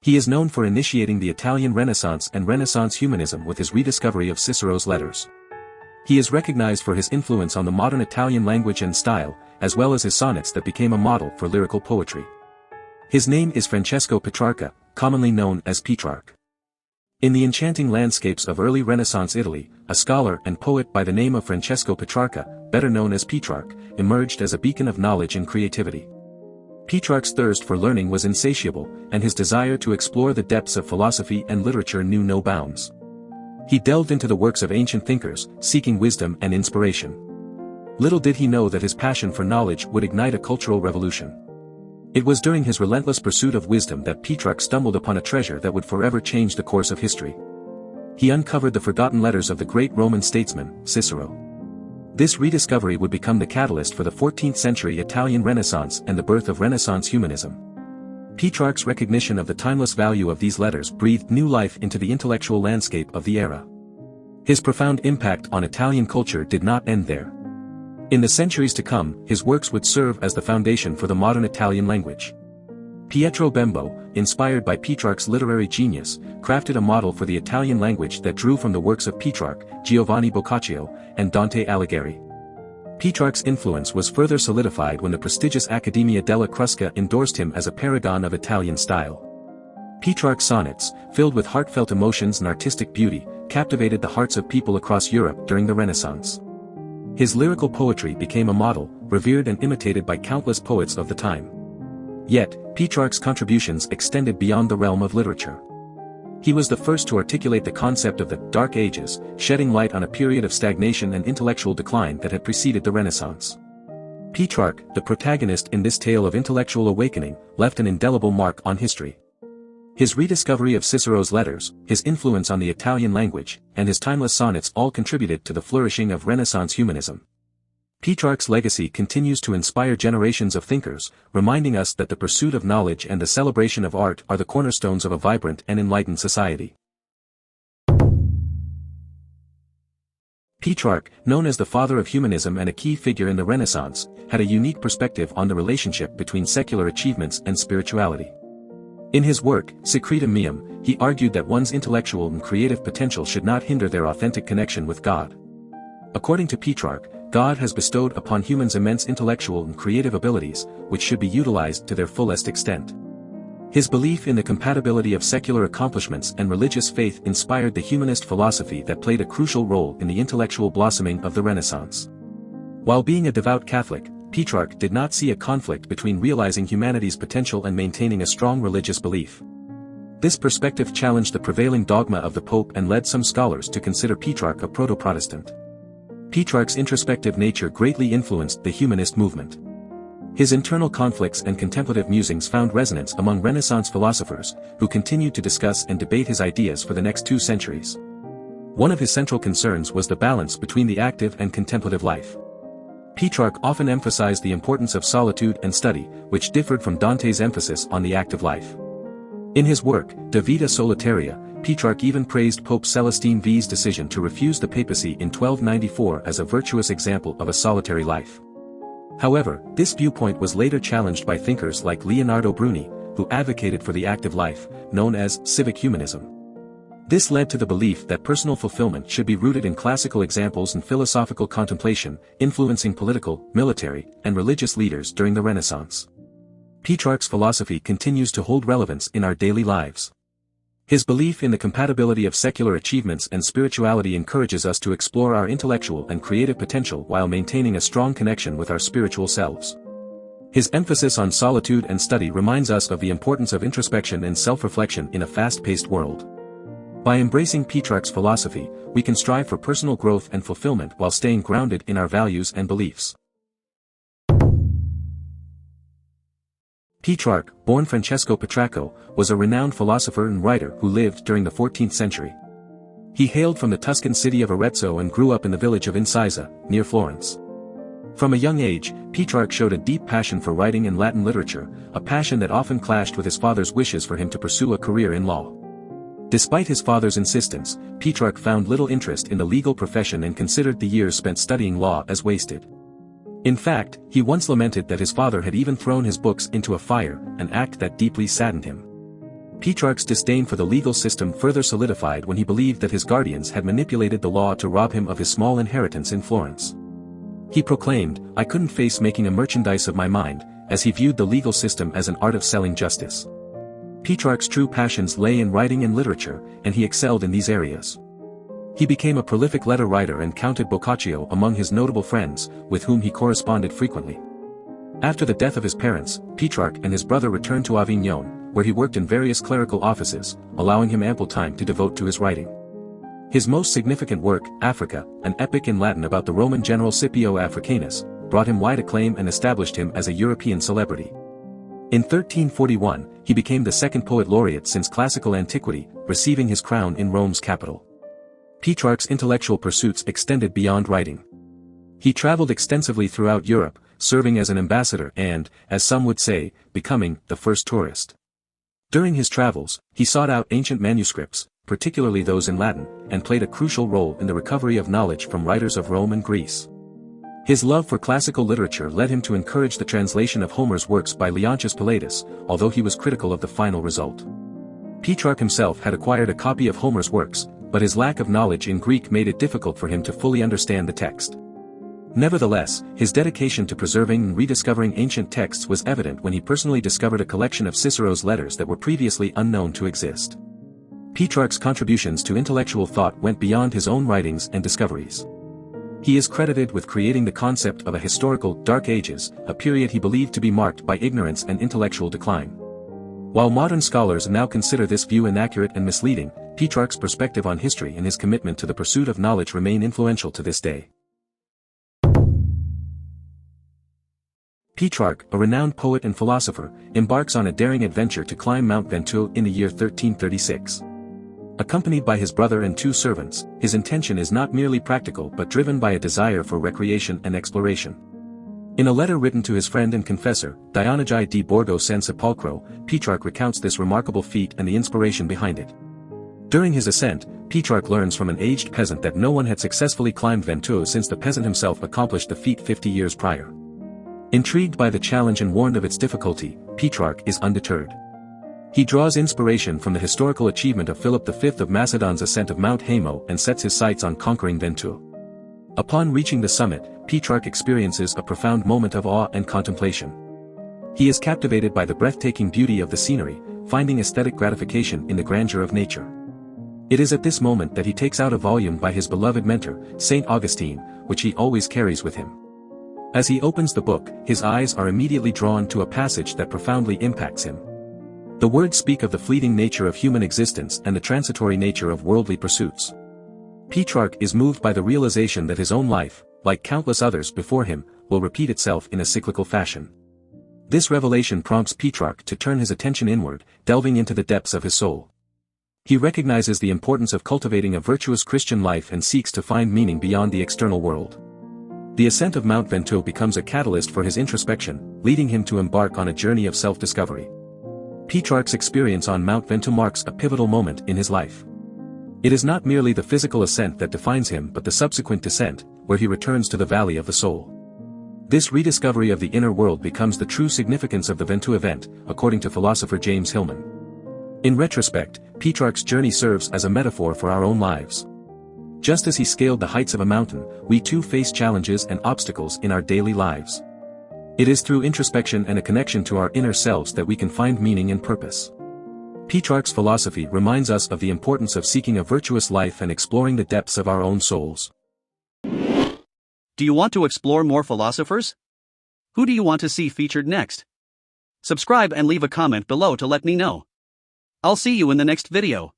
He is known for initiating the Italian Renaissance and Renaissance humanism with his rediscovery of Cicero's letters. He is recognized for his influence on the modern Italian language and style, as well as his sonnets that became a model for lyrical poetry. His name is Francesco Petrarca, commonly known as Petrarch. In the enchanting landscapes of early Renaissance Italy, a scholar and poet by the name of Francesco Petrarca, better known as Petrarch, emerged as a beacon of knowledge and creativity. Petrarch's thirst for learning was insatiable, and his desire to explore the depths of philosophy and literature knew no bounds. He delved into the works of ancient thinkers, seeking wisdom and inspiration. Little did he know that his passion for knowledge would ignite a cultural revolution. It was during his relentless pursuit of wisdom that Petrarch stumbled upon a treasure that would forever change the course of history. He uncovered the forgotten letters of the great Roman statesman, Cicero. This rediscovery would become the catalyst for the 14th century Italian Renaissance and the birth of Renaissance humanism. Petrarch's recognition of the timeless value of these letters breathed new life into the intellectual landscape of the era. His profound impact on Italian culture did not end there. In the centuries to come, his works would serve as the foundation for the modern Italian language. Pietro Bembo, inspired by Petrarch's literary genius, crafted a model for the Italian language that drew from the works of Petrarch, Giovanni Boccaccio, and Dante Alighieri. Petrarch's influence was further solidified when the prestigious Accademia della Crusca endorsed him as a paragon of Italian style. Petrarch's sonnets, filled with heartfelt emotions and artistic beauty, captivated the hearts of people across Europe during the Renaissance. His lyrical poetry became a model, revered and imitated by countless poets of the time. Yet, Petrarch's contributions extended beyond the realm of literature. He was the first to articulate the concept of the Dark Ages, shedding light on a period of stagnation and intellectual decline that had preceded the Renaissance. Petrarch, the protagonist in this tale of intellectual awakening, left an indelible mark on history. His rediscovery of Cicero's letters, his influence on the Italian language, and his timeless sonnets all contributed to the flourishing of Renaissance humanism. Petrarch's legacy continues to inspire generations of thinkers, reminding us that the pursuit of knowledge and the celebration of art are the cornerstones of a vibrant and enlightened society. Petrarch, known as the father of humanism and a key figure in the Renaissance, had a unique perspective on the relationship between secular achievements and spirituality. In his work, Secretum Meum, he argued that one's intellectual and creative potential should not hinder their authentic connection with God. According to Petrarch, God has bestowed upon humans immense intellectual and creative abilities, which should be utilized to their fullest extent. His belief in the compatibility of secular accomplishments and religious faith inspired the humanist philosophy that played a crucial role in the intellectual blossoming of the Renaissance. While being a devout Catholic, Petrarch did not see a conflict between realizing humanity's potential and maintaining a strong religious belief. This perspective challenged the prevailing dogma of the Pope and led some scholars to consider Petrarch a proto-Protestant. Petrarch's introspective nature greatly influenced the humanist movement. His internal conflicts and contemplative musings found resonance among Renaissance philosophers, who continued to discuss and debate his ideas for the next 2 centuries. One of his central concerns was the balance between the active and contemplative life. Petrarch often emphasized the importance of solitude and study, which differed from Dante's emphasis on the active life. In his work, De Vita Solitaria, Petrarch even praised Pope Celestine V's decision to refuse the papacy in 1294 as a virtuous example of a solitary life. However, this viewpoint was later challenged by thinkers like Leonardo Bruni, who advocated for the active life, known as civic humanism. This led to the belief that personal fulfillment should be rooted in classical examples and philosophical contemplation, influencing political, military, and religious leaders during the Renaissance. Petrarch's philosophy continues to hold relevance in our daily lives. His belief in the compatibility of secular achievements and spirituality encourages us to explore our intellectual and creative potential while maintaining a strong connection with our spiritual selves. His emphasis on solitude and study reminds us of the importance of introspection and self-reflection in a fast-paced world. By embracing Petrarch's philosophy, we can strive for personal growth and fulfillment while staying grounded in our values and beliefs. Petrarch, born Francesco Petrarca, was a renowned philosopher and writer who lived during the 14th century. He hailed from the Tuscan city of Arezzo and grew up in the village of Incisa, near Florence. From a young age, Petrarch showed a deep passion for writing and Latin literature, a passion that often clashed with his father's wishes for him to pursue a career in law. Despite his father's insistence, Petrarch found little interest in the legal profession and considered the years spent studying law as wasted. In fact, he once lamented that his father had even thrown his books into a fire, an act that deeply saddened him. Petrarch's disdain for the legal system further solidified when he believed that his guardians had manipulated the law to rob him of his small inheritance in Florence. He proclaimed, "I couldn't face making a merchandise of my mind," as he viewed the legal system as an art of selling justice. Petrarch's true passions lay in writing and literature, and he excelled in these areas. He became a prolific letter writer and counted Boccaccio among his notable friends, with whom he corresponded frequently. After the death of his parents, Petrarch and his brother returned to Avignon, where he worked in various clerical offices, allowing him ample time to devote to his writing. His most significant work, Africa, an epic in Latin about the Roman general Scipio Africanus, brought him wide acclaim and established him as a European celebrity. In 1341, he became the second poet laureate since classical antiquity, receiving his crown in Rome's capital. Petrarch's intellectual pursuits extended beyond writing. He traveled extensively throughout Europe, serving as an ambassador and, as some would say, becoming the first tourist. During his travels, he sought out ancient manuscripts, particularly those in Latin, and played a crucial role in the recovery of knowledge from writers of Rome and Greece. His love for classical literature led him to encourage the translation of Homer's works by Leontius Pilatus, although he was critical of the final result. Petrarch himself had acquired a copy of Homer's works, but his lack of knowledge in Greek made it difficult for him to fully understand the text. Nevertheless, his dedication to preserving and rediscovering ancient texts was evident when he personally discovered a collection of Cicero's letters that were previously unknown to exist. Petrarch's contributions to intellectual thought went beyond his own writings and discoveries. He is credited with creating the concept of a historical Dark Ages, a period he believed to be marked by ignorance and intellectual decline. While modern scholars now consider this view inaccurate and misleading, Petrarch's perspective on history and his commitment to the pursuit of knowledge remain influential to this day. Petrarch, a renowned poet and philosopher, embarks on a daring adventure to climb Mount Ventoux in the year 1336. Accompanied by his brother and two servants, his intention is not merely practical but driven by a desire for recreation and exploration. In a letter written to his friend and confessor, Dionigi di Borgo San Sepolcro, Petrarch recounts this remarkable feat and the inspiration behind it. During his ascent, Petrarch learns from an aged peasant that no one had successfully climbed Ventoux since the peasant himself accomplished the feat 50 years prior. Intrigued by the challenge and warned of its difficulty, Petrarch is undeterred. He draws inspiration from the historical achievement of Philip V of Macedon's ascent of Mount Haemo and sets his sights on conquering Ventoux. Upon reaching the summit, Petrarch experiences a profound moment of awe and contemplation. He is captivated by the breathtaking beauty of the scenery, finding aesthetic gratification in the grandeur of nature. It is at this moment that he takes out a volume by his beloved mentor, Saint Augustine, which he always carries with him. As he opens the book, his eyes are immediately drawn to a passage that profoundly impacts him. The words speak of the fleeting nature of human existence and the transitory nature of worldly pursuits. Petrarch is moved by the realization that his own life, like countless others before him, will repeat itself in a cyclical fashion. This revelation prompts Petrarch to turn his attention inward, delving into the depths of his soul. He recognizes the importance of cultivating a virtuous Christian life and seeks to find meaning beyond the external world. The ascent of Mount Ventoux becomes a catalyst for his introspection, leading him to embark on a journey of self-discovery. Petrarch's experience on Mount Ventoux marks a pivotal moment in his life. It is not merely the physical ascent that defines him but the subsequent descent, where he returns to the valley of the soul. This rediscovery of the inner world becomes the true significance of the Ventoux event, according to philosopher James Hillman. In retrospect, Petrarch's journey serves as a metaphor for our own lives. Just as he scaled the heights of a mountain, we too face challenges and obstacles in our daily lives. It is through introspection and a connection to our inner selves that we can find meaning and purpose. Petrarch's philosophy reminds us of the importance of seeking a virtuous life and exploring the depths of our own souls. Do you want to explore more philosophers? Who do you want to see featured next? Subscribe and leave a comment below to let me know. I'll see you in the next video.